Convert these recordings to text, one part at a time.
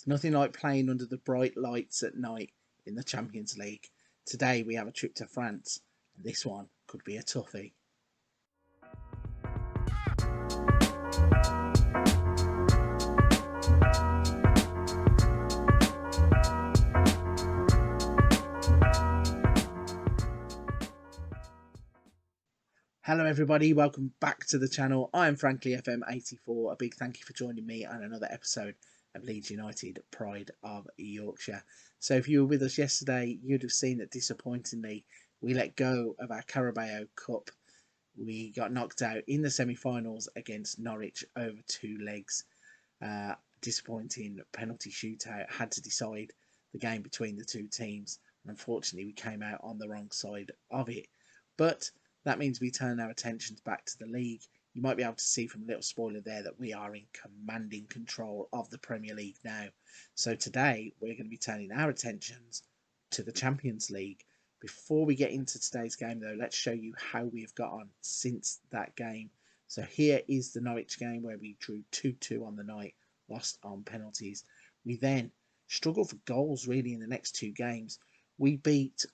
It's nothing like playing under the bright lights at night in the Champions League. Today we have a trip to France, and this one could be a toughie. Hello everybody, welcome back to the channel. I am Lufc Fm22. A big thank you for joining me on another episode of Leeds United, Pride of Yorkshire. So if you were with us yesterday, you'd have seen that disappointingly we let go of our Carabao Cup. We got knocked out in the semi-finals against Norwich over 2 legs. Disappointing penalty shootout had to decide the game between the two teams. And unfortunately, we came out on the wrong side of it. But that means we turn our attentions back to the league. You might be able to see from a little spoiler there that we are in commanding control of the Premier League now. So today we're going to be turning our attentions to the Champions League. Before we get into today's game though, let's show you how we've got on since that game. So here is the Norwich game where we drew 2-2 on the night, lost on penalties. We then struggled for goals really in the next 2 games. We beat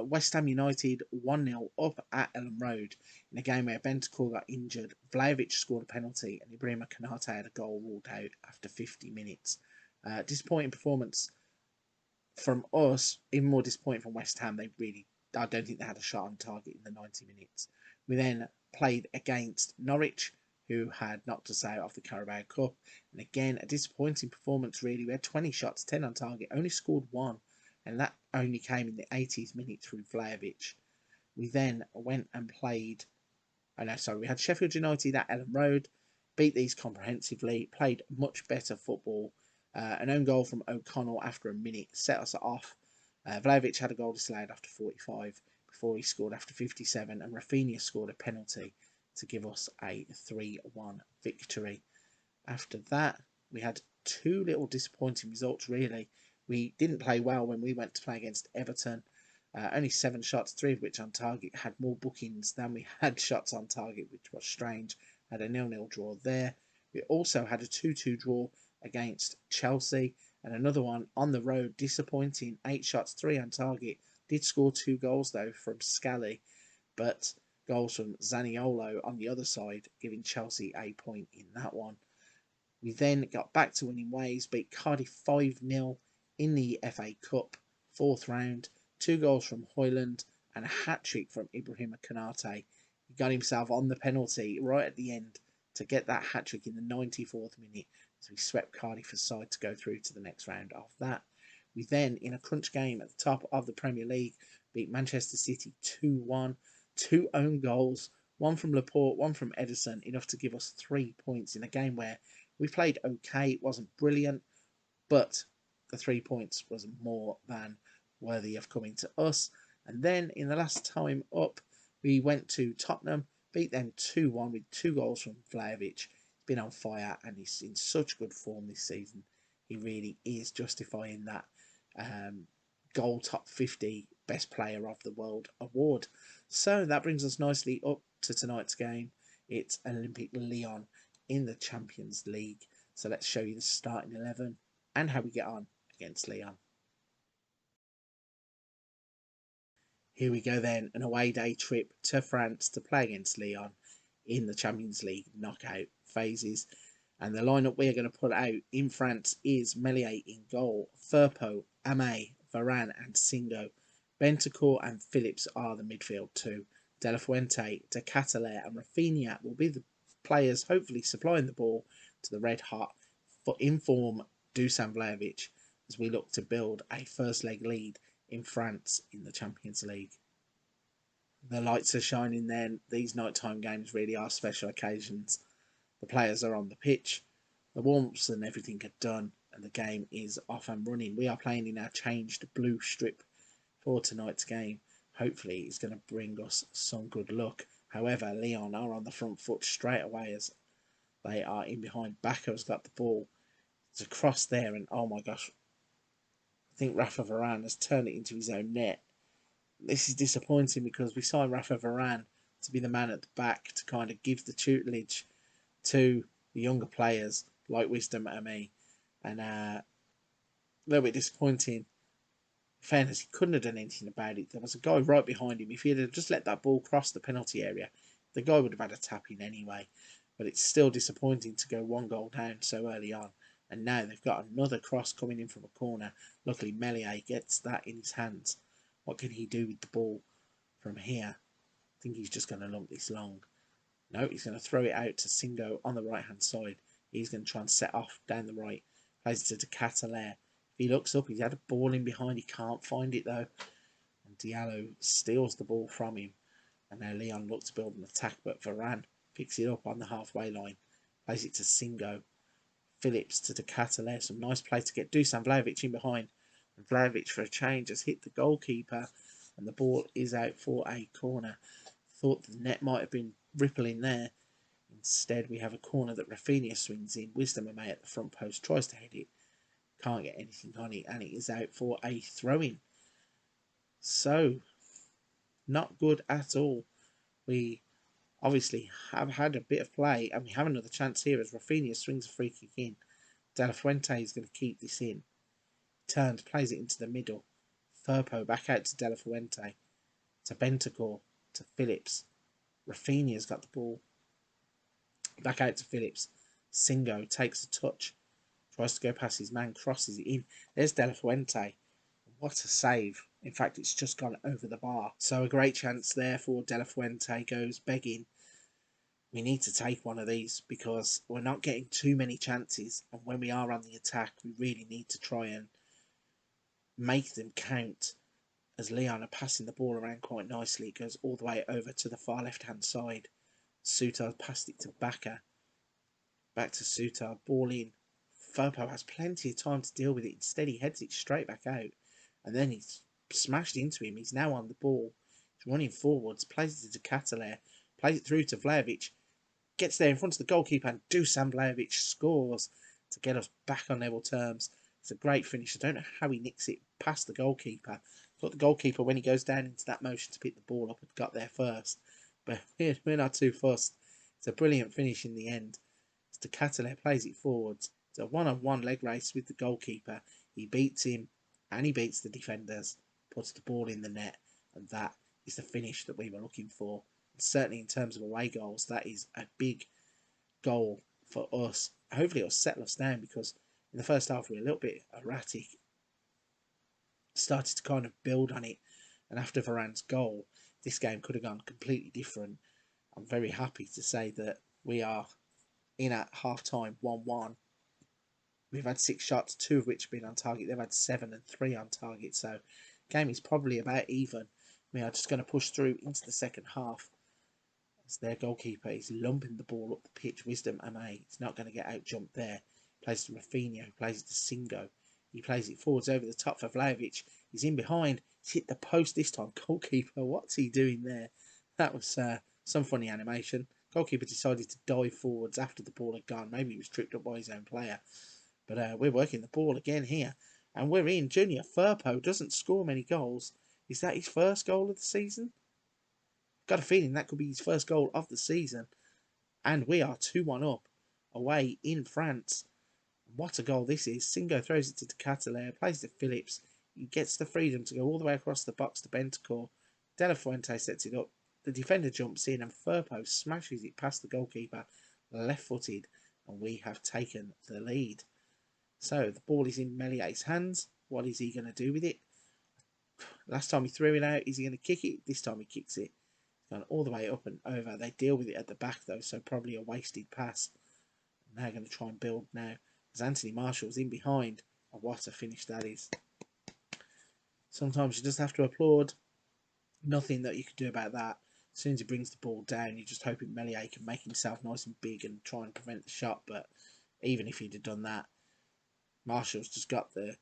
West Ham United 1-0 up at Elland Road in a game where Bentancur got injured. Vlahovic scored a penalty and Ibrahima Konate had a goal ruled out after 50 minutes. Disappointing performance from us, even more disappointing from West Ham. I don't think they had a shot on target in the 90 minutes. We then played against Norwich, who had knocked us out of the Carabao Cup. And again, a disappointing performance really. We had 20 shots, 10 on target, only scored 1. And that only came in the 80th minute through Vlahovic. We then went and played... we had Sheffield United at Elland Road, beat these comprehensively, played much better football. An own goal from O'Connell after a minute set us off. Vlahovic had a goal disallowed after 45 before he scored after 57, and Rafinha scored a penalty to give us a 3-1 victory. After that, we had 2 little disappointing results really. We didn't play well when we went to play against Everton. Only 7 shots, 3 of which on target, had more bookings than we had shots on target, which was strange. Had a 0-0 draw there. We also had a 2-2 draw against Chelsea, and another one on the road, disappointing. 8 shots, 3 on target. Did score 2 goals though from Scally, but goals from Zaniolo on the other side, giving Chelsea a point in that one. We then got back to winning ways, beat Cardiff 5-0 in the FA Cup, 4th round. 2 goals from Højlund and a hat-trick from Ibrahima Konate. He got himself on the penalty right at the end to get that hat-trick in the 94th minute as we swept Cardiff aside to go through to the next round of that. We then, in a crunch game at the top of the Premier League, beat Manchester City 2-1. 2 own goals, 1 from Laporte, 1 from Ederson, enough to give us 3 points in a game where we played okay. It wasn't brilliant, but the 3 points was more than worthy of coming to us. And then in the last time up, we went to Tottenham, beat them 2-1 with 2 goals from Vlahovic. He's been on fire and he's in such good form this season. He really is justifying that goal top 50 best player of the world award. So that brings us nicely up to tonight's game. It's Olympique Lyon in the Champions League. So let's show you the starting 11 and how we get on against Lyon. Here we go then, an away day trip to France to play against Lyon in the Champions League knockout phases. And the lineup we are going to put out in France is Meslier in goal, Firpo, Amé, Varane and Singo. Bentancur and Phillips are the midfield 2. De La Fuente, De Ketelaere and Rafinha will be the players hopefully supplying the ball to the red hot for inform Dusan Vlahovic as we look to build a first leg lead in France in the Champions League. The lights are shining then. These nighttime games really are special occasions. The players are on the pitch, the warm-ups and everything are done, and the game is off and running. We are playing in our changed blue strip for tonight's game. Hopefully it's going to bring us some good luck. However, Lyon are on the front foot straight away as they are in behind. Bako's got the ball. It's a cross there and oh my gosh, I think Rafa Varane has turned it into his own net. This is disappointing because we signed Rafa Varane to be the man at the back to kind of give the tutelage to the younger players like Wisdom and me. And a little bit disappointing. In fairness, he couldn't have done anything about it. There was a guy right behind him. If he had just let that ball cross the penalty area, the guy would have had a tap in anyway. But it's still disappointing to go 1 goal down so early on. And now they've got another cross coming in from a corner. Luckily, Meslier gets that in his hands. What can he do with the ball from here? I think he's just going to lump this long. No, he's going to throw it out to Singo on the right-hand side. He's going to try and set off down the right. Plays it to Cataler. If he looks up, he's had a ball in behind. He can't find it, though. And Diallo steals the ball from him. And now Lyon looks to build an attack, but Varane picks it up on the halfway line. Plays it to Singo. Phillips to Cataler. Some nice play to get Dusan Vlahovic in behind. And Vlahovic, for a change, has hit the goalkeeper. And the ball is out for a corner. Thought the net might have been rippling there. Instead, we have a corner that Rafinha swings in. Wisdom Ame at the front post tries to head it. Can't get anything on it, and it is out for a throw-in. So, not good at all. We obviously have had a bit of play, and we have another chance here as Rafinha swings a free kick in. De La Fuente is going to keep this in. Turns, plays it into the middle. Firpo back out to De La Fuente. To Bentancur. To Phillips. Rafinha's got the ball. Back out to Phillips. Singo takes a touch. Tries to go past his man. Crosses it in. There's De La Fuente. What a save. In fact, it's just gone over the bar. So a great chance there for De La Fuente. Goes begging. We need to take one of these because we're not getting too many chances. And when we are on the attack, we really need to try and make them count. As Lyon are passing the ball around quite nicely, it goes all the way over to the far left-hand side. Souttar passed it to Baka. Back to Souttar, ball in. Firpo has plenty of time to deal with it. Instead, he heads it straight back out. And then he's smashed into him. He's now on the ball. He's running forwards, plays it to Cataler, plays it through to Vlahovic. Gets there in front of the goalkeeper, and Dusan Vlahovic scores to get us back on level terms. It's a great finish. I don't know how he nicks it past the goalkeeper. I thought the goalkeeper, when he goes down into that motion to pick the ball up, had got there first. But we're not too fussed. It's a brilliant finish in the end. As Cataler plays it forwards. It's a one-on-one leg race with the goalkeeper. He beats him, and he beats the defenders. Puts the ball in the net, and that is the finish that we were looking for. And certainly in terms of away goals, that is a big goal for us. Hopefully it'll settle us down because in the first half we were a little bit erratic. Started to kind of build on it, and after Varane's goal, this game could have gone completely different. I'm very happy to say that we are in at half-time 1-1. We've had 6 shots, 2 of which have been on target. They've had 7 and 3 on target, so the game is probably about even. We are just going to push through into the second half. As their goalkeeper is lumping the ball up the pitch. Wisdom Ame is not going to get out-jumped there. Plays to Rafinha, who plays it to Singo. He plays it forwards over the top for Vlahovic. He's in behind. He's hit the post this time. Goalkeeper, what's he doing there? That was some funny animation. Goalkeeper decided to dive forwards after the ball had gone. Maybe he was tripped up by his own player. But we're working the ball again here. And we're in. Junior Firpo doesn't score many goals. Is that his first goal of the season? Got a feeling that could be his first goal of the season. And we are 2-1 up away in France. What a goal this is. Singo throws it to Cataler, plays to Phillips. He gets the freedom to go all the way across the box to Bentancur. De La Fuente sets it up. The defender jumps in and Firpo smashes it past the goalkeeper, left-footed, and we have taken the lead. So the ball is in Mellier's hands. What is he going to do with it? Last time he threw it out, is he going to kick it? This time he kicks it. It's gone all the way up and over. They deal with it at the back though, so probably a wasted pass. And they're going to try and build now. As Anthony Marshall's in behind. And what a finish that is. Sometimes you just have to applaud. Nothing that you can do about that. As soon as he brings the ball down, you're just hoping Meslier can make himself nice and big and try and prevent the shot. But even if he'd have done that, Marshall's just got the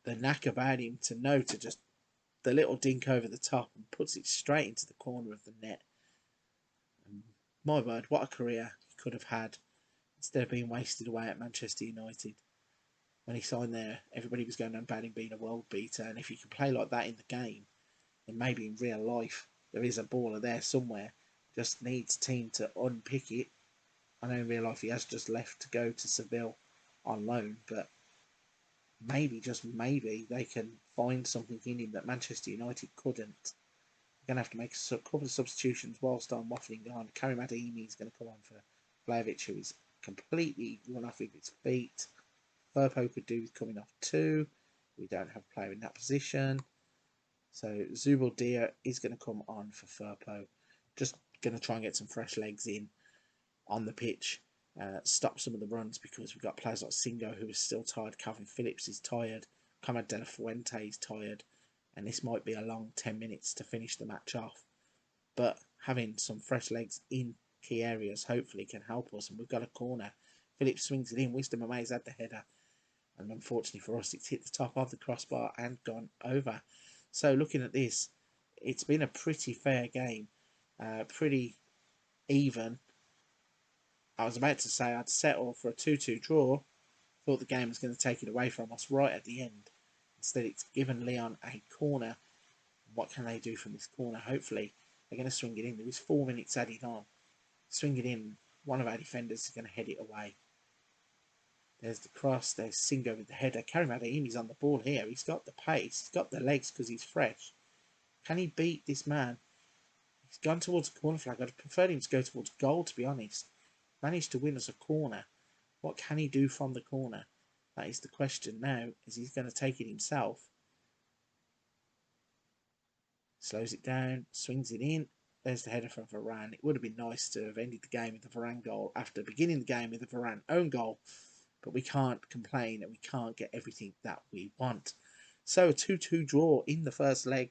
knack about him to know to just the little dink over the top and puts it straight into the corner of the net. And my word, what a career he could have had instead of being wasted away at Manchester United. When he signed there, everybody was going on about him being a world beater, and if you can play like that in the game, then maybe in real life there is a baller there somewhere. Just needs team to unpick it. I know in real life he has just left to go to Seville on loan, but maybe, just maybe, they can find something in him that Manchester United couldn't. We're going to have to make a couple of substitutions whilst I'm waffling on. Karim Adeyemi is going to come on for Vlahovic, who is completely run off with his feet. Firpo could do with coming off too. We don't have a player in that position. So Zubeldia is going to come on for Firpo. Just going to try and get some fresh legs in on the pitch. Stop some of the runs because we've got players like Singo who is still tired. Calvin Phillips is tired. Comad De La Fuente is tired. And this might be a long 10 minutes to finish the match off. But having some fresh legs in key areas hopefully can help us. And we've got a corner. Phillips swings it in. Wisdom Amaze had the header. And unfortunately for us, it's hit the top of the crossbar and gone over. So looking at this, it's been a pretty fair game. Pretty even. I was about to say I'd settle for a 2-2 draw. Thought the game was going to take it away from us right at the end. Instead, it's given Lyon a corner. What can they do from this corner? Hopefully, they're going to swing it in. There is 4 minutes added on. Swing it in. One of our defenders is going to head it away. There's the cross. There's Singo with the header. Karim Adeyemi's on the ball here. He's got the pace. He's got the legs because he's fresh. Can he beat this man? He's gone towards the corner flag. I'd prefer him to go towards goal, to be honest. Managed to win us a corner. What can he do from the corner? That is the question now. Is he going to take it himself? Slows it down, swings it in. There's the header from Varane. It would have been nice to have ended the game with the Varane goal after beginning the game with the Varane own goal. But we can't complain and we can't get everything that we want. So a 2-2 draw in the first leg.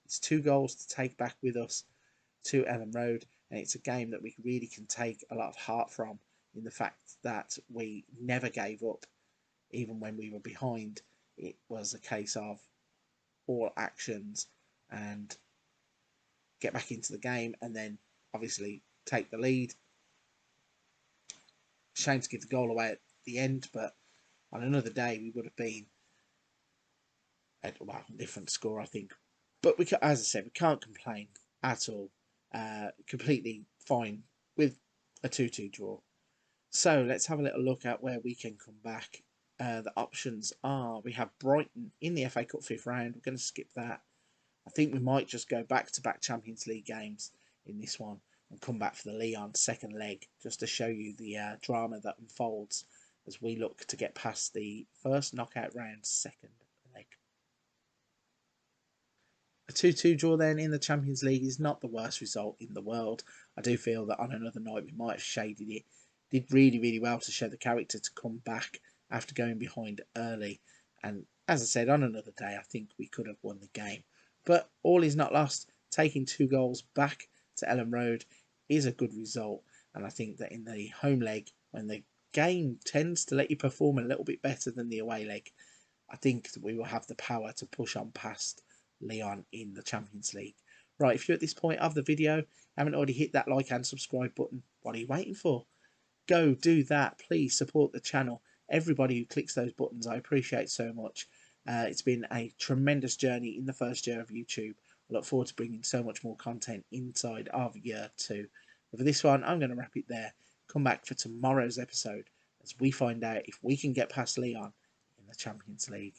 It's 2 goals to take back with us to Ellen Road. And it's a game that we really can take a lot of heart from, in the fact that we never gave up. Even when we were behind, it was a case of all actions and get back into the game and then obviously take the lead. Shame to give the goal away at the end, but on another day we would have been at a different score, I think. But we, as I said, we can't complain at all. Completely fine with a 2-2 draw. So let's have a little look at where we can come back. The options are, we have Brighton in the FA Cup 5th round. We're going to skip that. I think we might just go back-to-back Champions League games in this one and come back for the Lyon second leg, just to show you the drama that unfolds as we look to get past the first knockout round second leg. A 2-2 draw then in the Champions League is not the worst result in the world. I do feel that on another night we might have shaded it. Did really, really well to show the character to come back after going behind early. And as I said, on another day, I think we could have won the game. But all is not lost. Taking 2 goals back to Ellen Road is a good result. And I think that in the home leg, when the game tends to let you perform a little bit better than the away leg, I think that we will have the power to push on past Lyon in the Champions League. Right, if you're at this point of the video, haven't already hit that like and subscribe button, what are you waiting for? Go do that. Please support the channel. Everybody who clicks those buttons, I appreciate so much. It's been a tremendous journey in the first year of YouTube. I look forward to bringing so much more content inside of year 2. But for this one, I'm going to wrap it there. Come back for tomorrow's episode as we find out if we can get past Lyon in the Champions League.